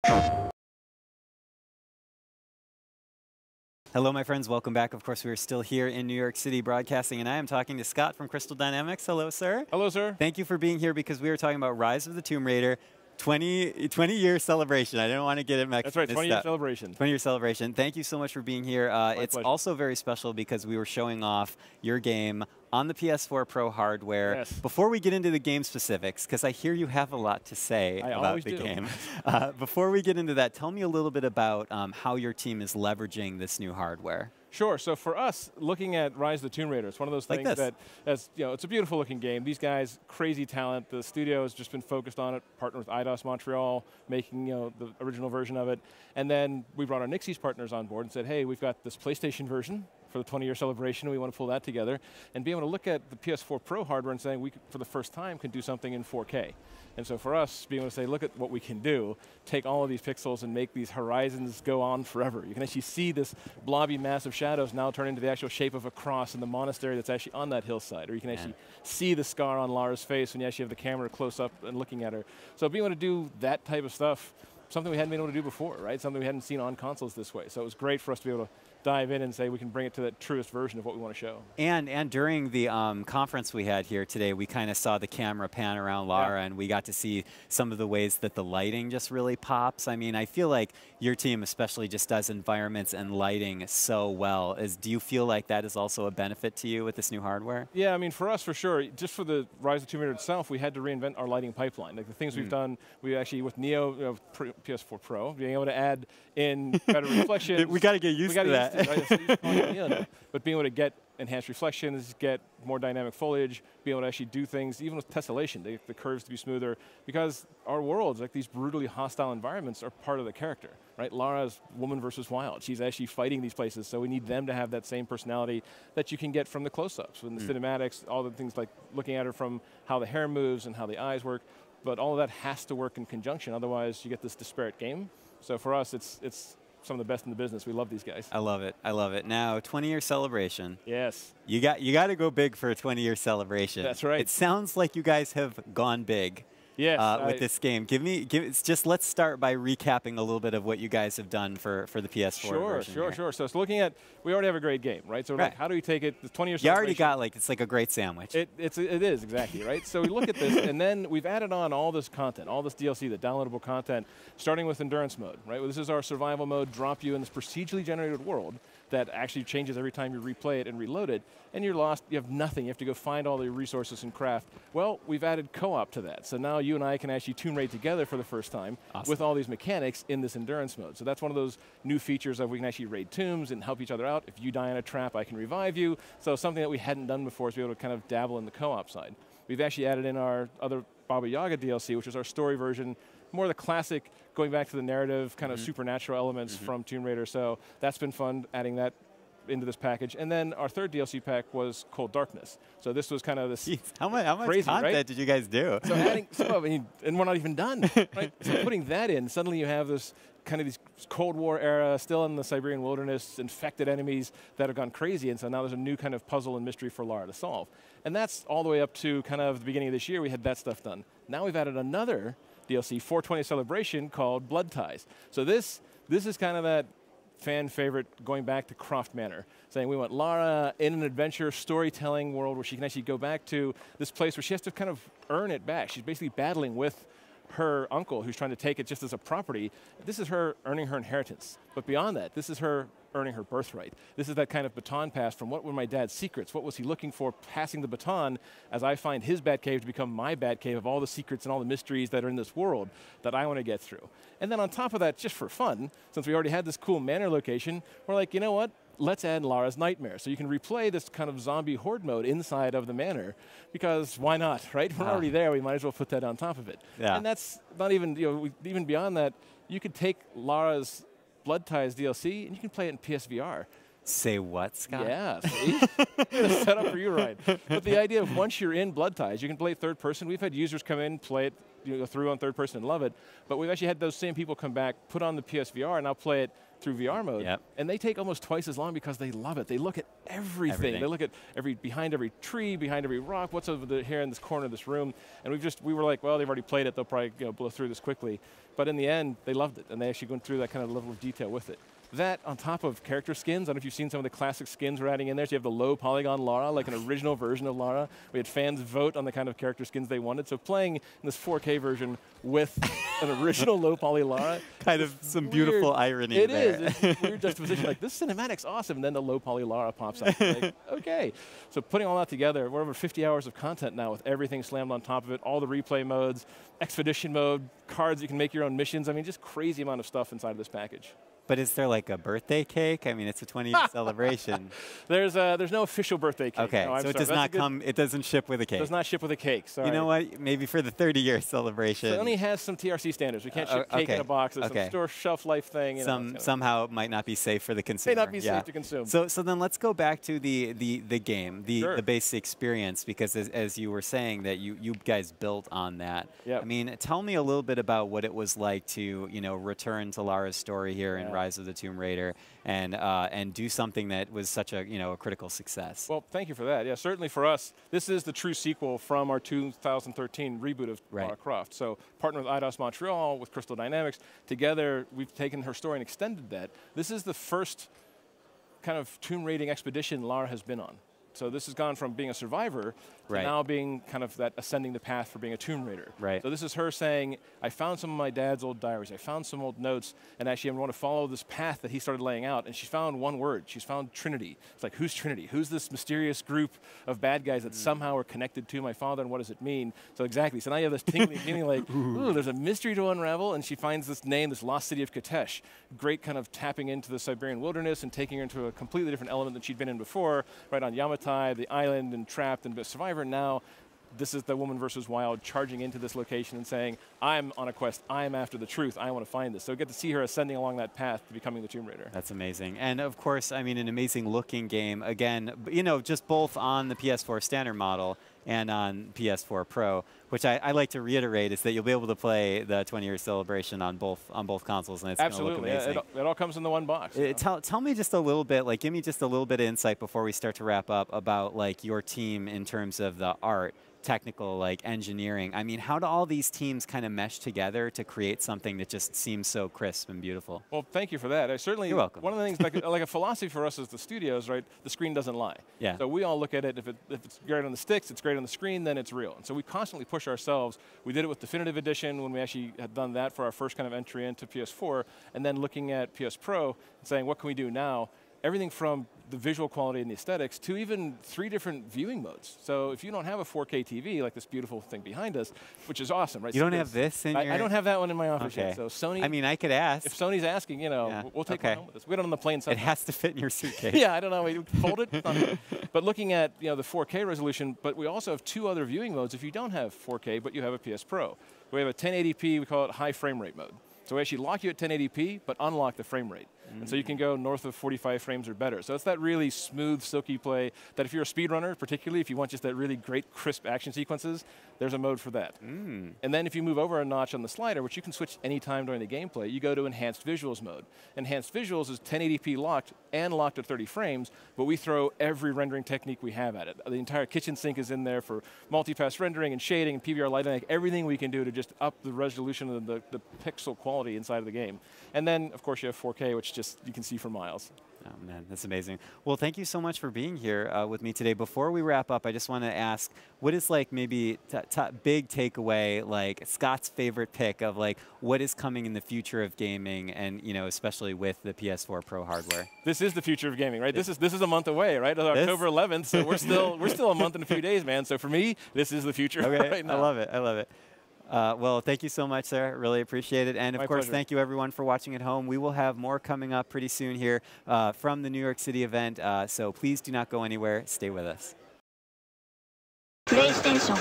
Hello, my friends. Welcome back. Of course, we are still here in New York City broadcasting, and I am talking to Scott from Crystal Dynamics. Hello, sir. Hello, sir. Thank you for being here because we were talking about Rise of the Tomb Raider, 20-year celebration. I didn't want to get it mixed up. That's right, 20-year celebration. 20-year celebration. Thank you so much for being here. It's pleasure. also very special because we were showing off your game on the PS4 Pro hardware. Yes. Before we get into the game specifics, because I hear you have a lot to say about the game. Before we get into that, tell me a little bit about how your team is leveraging this new hardware. Sure. So for us, looking at Rise of the Tomb Raider, it's one of those things that, as you know, it's a beautiful looking game. These guys, crazy talent. The studio has just been focused on it. Partnered with IDOS Montreal, making the original version of it, and then we brought our Nixies partners on board and said, hey, we've got this PlayStation version for the 20-year celebration. We want to pull that together and be able to look at the PS4 Pro hardware and saying we, for the first time, can do something in 4K. And so for us, being able to say, look at what we can do, take all of these pixels and make these horizons go on forever. You can actually see this blobby mass of shadows now turn into the actual shape of a cross in the monastery that's actually on that hillside. Or you can actually see the scar on Lara's face when you actually have the camera close up and looking at her. So being able to do that type of stuff, something we hadn't been able to do before, right? Something we hadn't seen on consoles this way. So it was great for us to be able to dive in and say we can bring it to that truest version of what we want to show. And during the conference we had here today, we kind of saw the camera pan around Lara, and we got to see some of the ways that the lighting just really pops. I mean, I feel like your team especially just does environments and lighting so well. Do you feel like that is also a benefit to you with this new hardware? Yeah, I mean, for us, for sure. Just for the Rise of the Tomb Raider itself, we had to reinvent our lighting pipeline. Like the things we've done, we actually, with Neo, PS4 Pro, being able to add in better reflections. We got to get used to that. But being able to get enhanced reflections, get more dynamic foliage, be able to actually do things, even with tessellation, the curves to be smoother, because our worlds, like these brutally hostile environments, are part of the character, right? Lara's woman versus wild. She's actually fighting these places, so we need them to have that same personality that you can get from the close-ups, from the cinematics, all the things like looking at her from how the hair moves and how the eyes work, but all of that has to work in conjunction, otherwise you get this disparate game. So for us, it's some of the best in the business. We love these guys. I love it. I love it. Now, 20-year celebration. Yes. You got to go big for a 20-year celebration. That's right. It sounds like you guys have gone big. Yes, with this game. Let's start by recapping a little bit of what you guys have done for the PS4 version. Sure. So it's looking at, we already have a great game, right? So like, how do we take it, the 20 years? You already got it's like a great sandwich. It is, exactly, right? So we look at this, and then we've added on all this content, all this DLC, the downloadable content, starting with endurance mode, right? Well, this is our survival mode, drop you in this procedurally generated world that actually changes every time you replay it and reload it, and you're lost, you have nothing, you have to go find all the resources and craft. Well, we've added co-op to that, so now you and I can actually Tomb Raid together for the first time with all these mechanics in this endurance mode. So that's one of those new features of we can actually raid tombs and help each other out. If you die in a trap, I can revive you. So something that we hadn't done before is be able to kind of dabble in the co-op side. We've actually added in our other Baba Yaga DLC, which is our story version, more the classic, going back to the narrative, kind of supernatural elements from Tomb Raider. So that's been fun, adding that into this package. And then our third DLC pack was Cold Darkness. So this was kind of this how much crazy, content right? did you guys do? So adding, and we're not even done, right? So putting that in, suddenly you have this kind of these Cold War era, still in the Siberian wilderness, infected enemies that have gone crazy, and so now there's a new kind of puzzle and mystery for Lara to solve. And that's all the way up to kind of the beginning of this year, we had that stuff done. Now we've added another DLC, 420 Celebration, called Blood Ties. So this is kind of that fan favorite going back to Croft Manor, saying we want Lara in an adventure storytelling world where she can actually go back to this place where she has to kind of earn it back. She's basically battling with her uncle who's trying to take it just as a property. This is her earning her inheritance. But beyond that, this is her earning her birthright. This is that kind of baton pass from what were my dad's secrets? What was he looking for, passing the baton as I find his Batcave to become my Batcave of all the secrets and all the mysteries that are in this world that I want to get through. And then on top of that, just for fun, since we already had this cool manor location, we're like, you know what? Let's add Lara's Nightmare. So you can replay this kind of zombie horde mode inside of the manor, because why not, right? We're already there, we might as well put that on top of it. Yeah. And that's not even, even beyond that, you could take Lara's Blood Ties DLC and you can play it in PSVR. Say what, Scott? Yeah, see? Set up for you, right? But the idea of once you're in Blood Ties, you can play it third person. We've had users come in, play it go through on third person and love it. But we've actually had those same people come back, put on the PSVR, and now play it through VR mode. Yep. And they take almost twice as long because they love it. They look at everything. They look at behind every tree, behind every rock, what's over here in this corner of this room. And we were like, well, they've already played it. They'll probably blow through this quickly. But in the end, they loved it. And they actually went through that kind of level of detail with it. That on top of character skins, I don't know if you've seen some of the classic skins we're adding in there. So you have the low polygon Lara, like an original version of Lara. We had fans vote on the kind of character skins they wanted. So playing in this 4K version with an original low poly Lara. Kind of some beautiful irony there. It is. It's weird juxtaposition. Like, this cinematic's awesome. And then the low poly Lara pops up. Like, okay. So putting all that together, we're over 50 hours of content now with everything slammed on top of it, all the replay modes, expedition mode, cards you can make your own missions. I mean, just crazy amount of stuff inside of this package. But is there like a birthday cake? I mean, it's a 20-year celebration. There's no official birthday cake. Okay, no, so it does not come. It doesn't ship with a cake. It does not ship with a cake. Sorry. You know what? Maybe for the 30-year celebration. It only has some TRC standards. We can't ship cake in a box. There's some store shelf life thing. Somehow it might not be safe for the consumer. May not be safe to consume. So then let's go back to the game, the basic experience, because as you were saying that you guys built on that. Yep. I mean, tell me a little bit about what it was like to return to Lara's story here in Rise of the Tomb Raider. And do something that was such a a critical success. Well, thank you for that. Yeah, certainly for us, this is the true sequel from our 2013 reboot of Lara Croft. So partnered with Eidos Montreal, with Crystal Dynamics, together we've taken her story and extended that. This is the first kind of tomb raiding expedition Lara has been on. So this has gone from being a survivor to now being kind of that ascending the path for being a Tomb Raider. So this is her saying, I found some of my dad's old diaries, I found some old notes, and actually I want to follow this path that he started laying out, and she found one word. She's found Trinity. It's like, who's Trinity? Who's this mysterious group of bad guys that somehow are connected to my father, and what does it mean? So exactly, so now you have this tingling feeling like, ooh, there's a mystery to unravel, and she finds this name, this lost city of Katesh. Great kind of tapping into the Siberian wilderness and taking her into a completely different element than she'd been in before, right on Yamatai, the island, and trapped and Survivor. Now, this is the woman versus wild charging into this location and saying, I'm on a quest, I'm after the truth, I want to find this. So get to see her ascending along that path to becoming the Tomb Raider. That's amazing. And of course, I mean, an amazing looking game. Again, just both on the PS4 standard model and on PS4 Pro, which I like to reiterate is that you'll be able to play the 20-year celebration on both consoles, and it's going to look amazing. It all comes in the one box. Tell me just a little bit, like, give me just a little bit of insight before we start to wrap up about like your team in terms of the art, technical, like engineering. I mean, how do all these teams kind of mesh together to create something that just seems so crisp and beautiful? Well, thank you for that. You're welcome. One of the things, like a philosophy for us as the studios, right? The screen doesn't lie. Yeah. So we all look at it. If it's great on the sticks, it's great on the screen, then it's real. And so we constantly push ourselves. We did it with Definitive Edition when we actually had done that for our first kind of entry into PS4, and then looking at PS Pro and saying, what can we do now? Everything from the visual quality and the aesthetics to even 3 different viewing modes. So if you don't have a 4K TV, like this beautiful thing behind us, which is awesome, right? You don't have this in your... I don't have that one in my office yet. So Sony... I mean, I could ask. If Sony's asking, we'll take one home with us. We got it on the plane side. It has to fit in your suitcase. Yeah, I don't know. We fold it. But looking at the 4K resolution, but we also have 2 other viewing modes if you don't have 4K, but you have a PS Pro. We have a 1080p, we call it high frame rate mode. So we actually lock you at 1080p, but unlock the frame rate. And so you can go north of 45 frames or better. So it's that really smooth, silky play that if you're a speedrunner, particularly if you want just that really great, crisp action sequences, there's a mode for that. And then if you move over a notch on the slider, which you can switch anytime during the gameplay, you go to Enhanced Visuals mode. Enhanced Visuals is 1080p locked and locked at 30 frames, but we throw every rendering technique we have at it. The entire kitchen sink is in there for multi-pass rendering and shading and PBR lighting, like everything we can do to just up the resolution of the pixel quality inside of the game. And then, of course, you have 4K, which just you can see for miles. Oh, man, that's amazing. Well, thank you so much for being here with me today. Before we wrap up, I just want to ask, what is like maybe big takeaway, like Scott's favorite pick of like what is coming in the future of gaming, and especially with the PS4 Pro hardware? This is the future of gaming, right? This is a month away, right? October 11th, so we're still a month and a few days, man. So for me, this is the future right now. I love it. I love it. Well, thank you so much, sir. Really appreciate it. And, of course, thank you, everyone, for watching at home. We will have more coming up pretty soon here from the New York City event. So please do not go anywhere. Stay with us. PlayStation